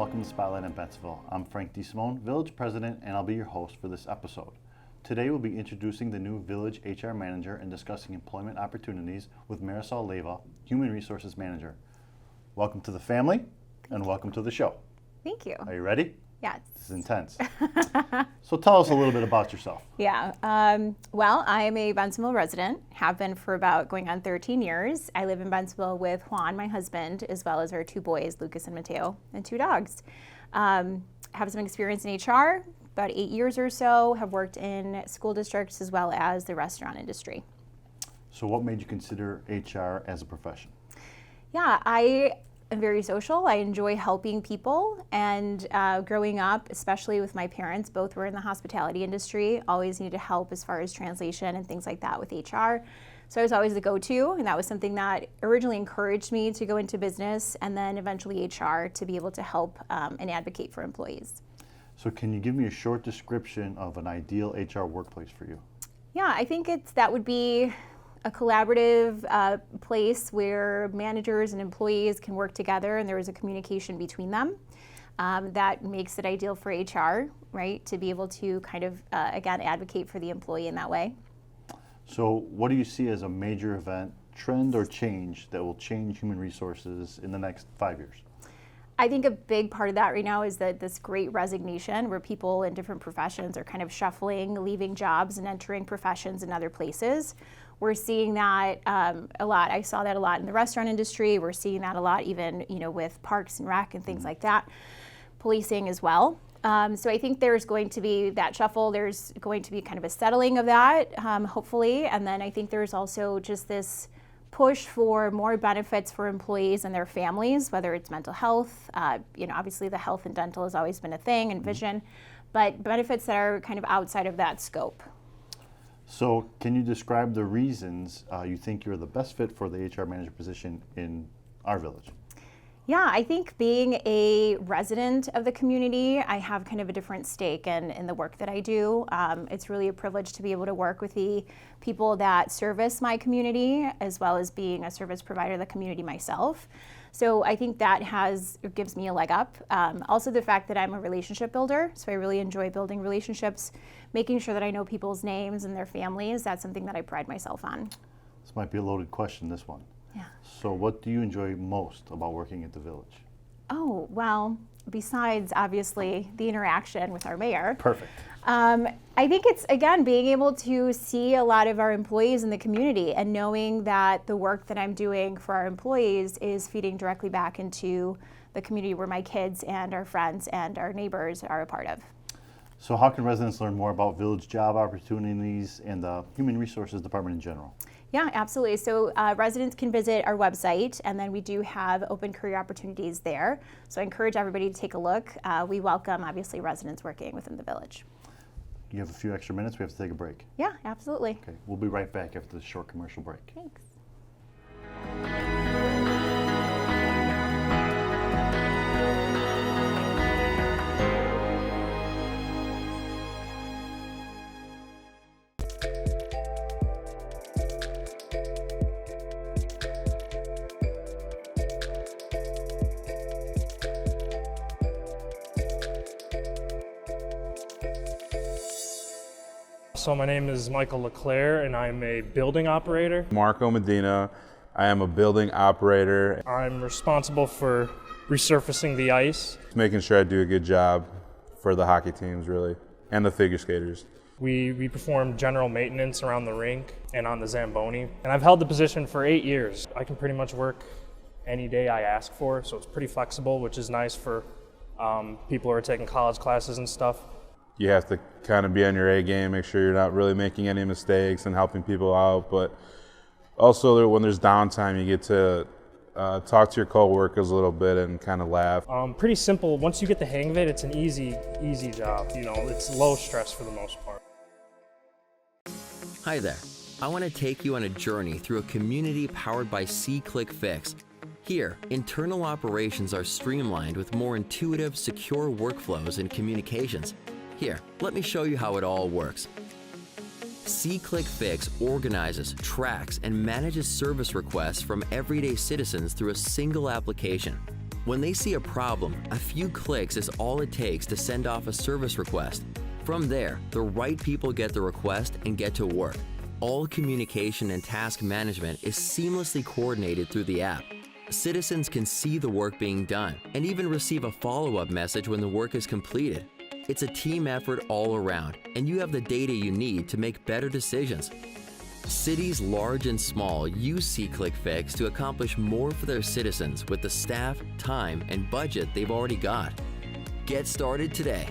welcome to Spotlight in Bensenville. I'm Frank DeSimone, Village President, and I'll be your host for this episode. Today we'll be introducing the new Village HR Manager and discussing employment opportunities with Marisol Leyva, Human Resources Manager. Welcome to the family, and welcome to the show. Thank you. Are you ready? Yes. This is intense. So tell us a little bit about yourself. Yeah. Well, I am a Bensenville resident, have been for about going on 13 years. I live in Bensenville with Juan, my husband, as well as our two boys, Lucas and Mateo, and two dogs. Have some experience in HR, about 8 years or so, have worked in school districts as well as the restaurant industry. So what made you consider HR as a profession? Yeah, I'm very social. I enjoy helping people, and growing up, especially with my parents, both were in the hospitality industry, always needed help as far as translation and things like that with HR. So I was always the go-to, and that was something that originally encouraged me to go into business and then eventually HR to be able to help and advocate for employees. So can you give me a short description of an ideal HR workplace for you? Yeah, I think that would be a collaborative place where managers and employees can work together and there is a communication between them. That makes it ideal for HR, right? To be able to kind of, again, advocate for the employee in that way. So what do you see as a major event, trend, or change that will change human resources in the next 5 years? I think a big part of that right now is that this great resignation where people in different professions are kind of shuffling, leaving jobs and entering professions in other places. We're seeing that a lot. I saw that a lot in the restaurant industry. We're seeing that a lot even, with parks and rec and things like that, policing as well. So I think there's going to be that shuffle. There's going to be kind of a settling of that, hopefully. And then I think there's also just this push for more benefits for employees and their families, whether it's mental health, obviously the health and dental has always been a thing, and vision, but benefits that are kind of outside of that scope. So can you describe the reasons you think you're the best fit for the HR manager position in our village? Yeah, I think being a resident of the community, I have kind of a different stake in the work that I do. It's really a privilege to be able to work with the people that service my community, as well as being a service provider to the community myself. So I think that gives me a leg up. Also the fact that I'm a relationship builder, so I really enjoy building relationships, making sure that I know people's names and their families. That's something that I pride myself on. This might be a loaded question, this one. Yeah. So what do you enjoy most about working at the village? Oh, well, besides obviously the interaction with our mayor. Perfect. I think it's, again, being able to see a lot of our employees in the community and knowing that the work that I'm doing for our employees is feeding directly back into the community where my kids and our friends and our neighbors are a part of. So how can residents learn more about village job opportunities and the Human Resources Department in general? Yeah, absolutely. So residents can visit our website, and then we do have open career opportunities there. So I encourage everybody to take a look. We welcome, obviously, residents working within the village. You have a few extra minutes. We have to take a break. Yeah, absolutely. Okay, we'll be right back after this short commercial break. Thanks. So my name is Michael LeClaire and I'm a building operator. Marco Medina, I am a building operator. I'm responsible for resurfacing the ice. Making sure I do a good job for the hockey teams really, and the figure skaters. We perform general maintenance around the rink and on the Zamboni. And I've held the position for 8 years. I can pretty much work any day I ask for, so it's pretty flexible, which is nice for people who are taking college classes and stuff. You have to kind of be on your A game, make sure you're not really making any mistakes and helping people out. But also when there's downtime, you get to talk to your coworkers a little bit and kind of laugh. Pretty simple. Once you get the hang of it, it's an easy job. It's low stress for the most part. Hi there. I want to take you on a journey through a community powered by C-Click Fix. Here, internal operations are streamlined with more intuitive, secure workflows and communications. Here, let me show you how it all works. C-Click Fix organizes, tracks, and manages service requests from everyday citizens through a single application. When they see a problem, a few clicks is all it takes to send off a service request. From there, the right people get the request and get to work. All communication and task management is seamlessly coordinated through the app. Citizens can see the work being done and even receive a follow-up message when the work is completed. It's a team effort all around, and you have the data you need to make better decisions. Cities large and small use SeeClickFix to accomplish more for their citizens with the staff, time, and budget they've already got. Get started today.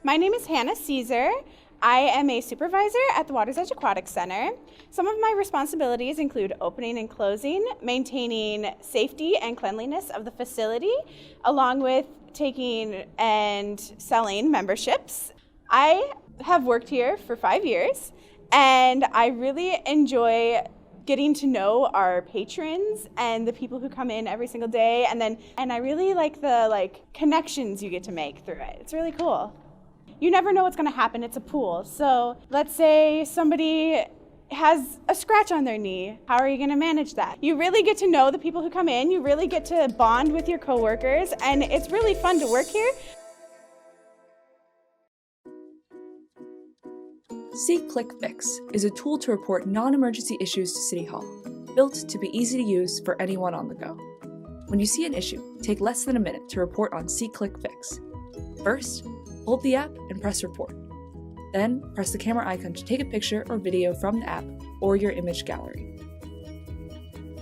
My name is Hannah Caesar. I am a supervisor at the Water's Edge Aquatic Center. Some of my responsibilities include opening and closing, maintaining safety and cleanliness of the facility, along with taking and selling memberships. I have worked here for 5 years, and I really enjoy getting to know our patrons and the people who come in every single day, and I really like the connections you get to make through it. It's really cool. You never know what's going to happen. It's a pool. So let's say somebody has a scratch on their knee. How are you going to manage that? You really get to know the people who come in. You really get to bond with your coworkers, and it's really fun to work here. SeeClickFix is a tool to report non-emergency issues to City Hall, built to be easy to use for anyone on the go. When you see an issue, take less than a minute to report on SeeClickFix. First, hold the app and press report. Then, press the camera icon to take a picture or video from the app or your image gallery.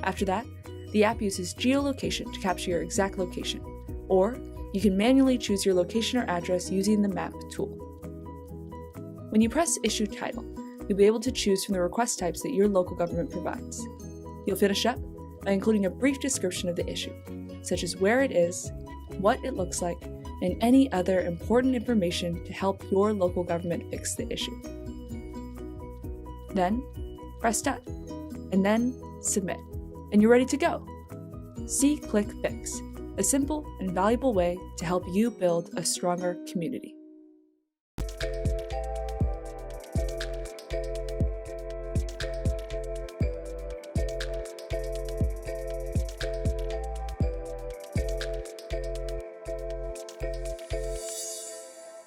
After that, the app uses geolocation to capture your exact location, or you can manually choose your location or address using the map tool. When you press Issue Title, you'll be able to choose from the request types that your local government provides. You'll finish up by including a brief description of the issue, such as where it is, what it looks like, and any other important information to help your local government fix the issue. Then, press Done, and then Submit, and you're ready to go. SeeClickFix, a simple and valuable way to help you build a stronger community.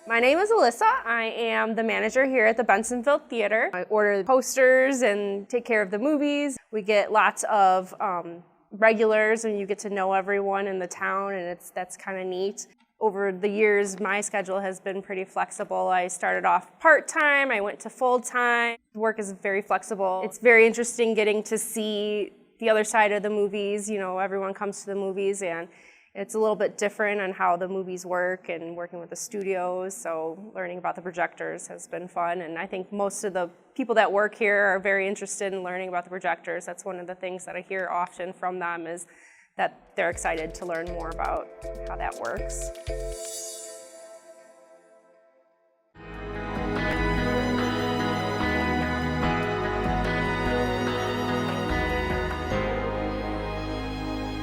My name is Alyssa. I am the manager here at the Bensenville Theater. I order posters and take care of the movies. We get lots of regulars, and you get to know everyone in the town, and that's kind of neat. Over the years, my schedule has been pretty flexible. I started off part-time, I went to full-time. Work is very flexible. It's very interesting getting to see the other side of the movies. You know, everyone comes to the movies, and it's a little bit different on how the movies work and working with the studios, so learning about the projectors has been fun. And I think most of the people that work here are very interested in learning about the projectors. That's one of the things that I hear often from them, is that they're excited to learn more about how that works.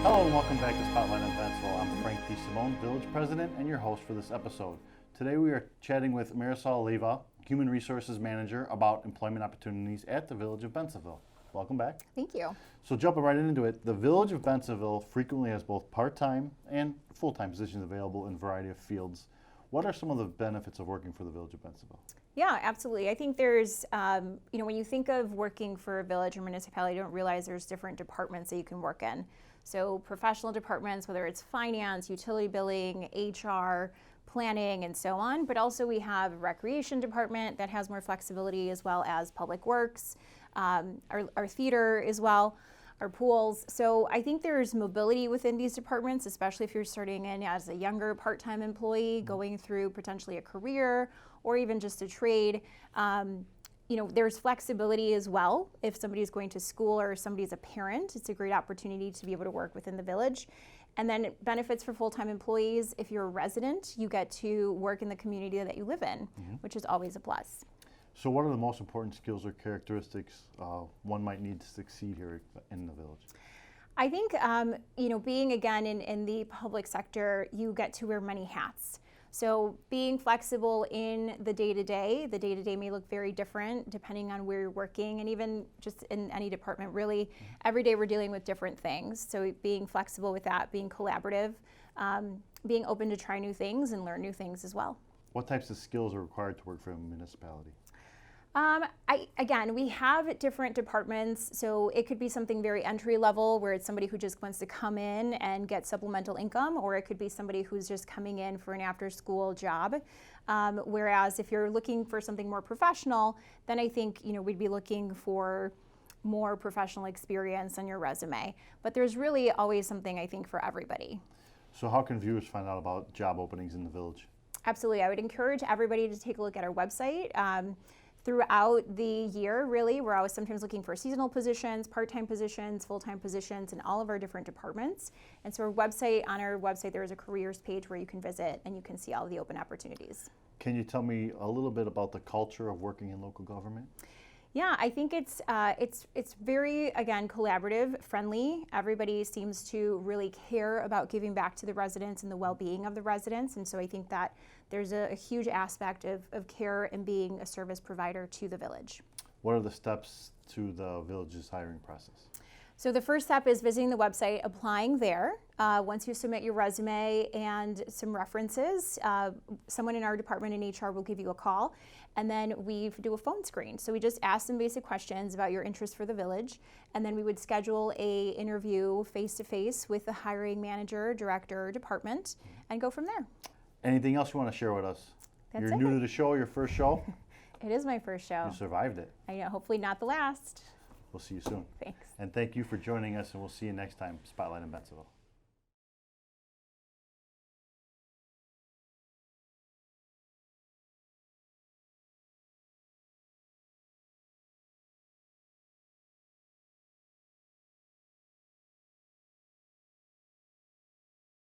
Hello and welcome back to Spotlight on Bensenville. I'm Frank DeSimone, Village President and your host for this episode. Today we are chatting with Marisol Leyva, Human Resources Manager, about employment opportunities at the Village of Bensenville. Welcome back. Thank you. So jumping right into it, the Village of Bensenville frequently has both part-time and full-time positions available in a variety of fields. What are some of the benefits of working for the Village of Bensenville? Yeah, absolutely. I think there's, when you think of working for a village or municipality, you don't realize there's different departments that you can work in. So professional departments, whether it's finance, utility billing, HR, planning, and so on. But also we have a recreation department that has more flexibility, as well as public works, our theater as well, our pools. So I think there's mobility within these departments, especially if you're starting in as a younger part-time employee, going through potentially a career or even just a trade. There's flexibility as well. If somebody's going to school or somebody's a parent, it's a great opportunity to be able to work within the village. And then benefits for full-time employees: if you're a resident, you get to work in the community that you live in, which is always a plus. So what are the most important skills or characteristics one might need to succeed here in the village? I think, being again in the public sector, you get to wear many hats. So being flexible in the day-to-day may look very different depending on where you're working, and even just in any department, really. Every day we're dealing with different things. So being flexible with that, being collaborative, being open to try new things and learn new things as well. What types of skills are required to work for a municipality? We have different departments, so it could be something very entry level where it's somebody who just wants to come in and get supplemental income, or it could be somebody who's just coming in for an after school job. Whereas if you're looking for something more professional, then I think, we'd be looking for more professional experience on your resume. But there's really always something, I think, for everybody. So how can viewers find out about job openings in the village? Absolutely. I would encourage everybody to take a look at our website. Throughout the year, really, we're always sometimes looking for seasonal positions, part-time positions, full-time positions in all of our different departments. And so on our website, there is a careers page where you can visit and you can see all of the open opportunities. Can you tell me a little bit about the culture of working in local government? Yeah, I think it's very, again, collaborative, friendly. Everybody seems to really care about giving back to the residents and the well-being of the residents. And so I think that there's a huge aspect of care and being a service provider to the village. What are the steps to the village's hiring process? So the first step is visiting the website, applying there. Once you submit your resume and some references, someone in our department in HR will give you a call, and then we do a phone screen. So we just ask some basic questions about your interest for the village, and then we would schedule a interview face-to-face with the hiring manager, director, department, and go from there. Anything else you want to share with us? That's You're it. new to the show, your first show? It is my first show. You survived it. I know, hopefully not the last. We'll see you soon. Thanks. And thank you for joining us, and we'll see you next time, Spotlight in Bensenville.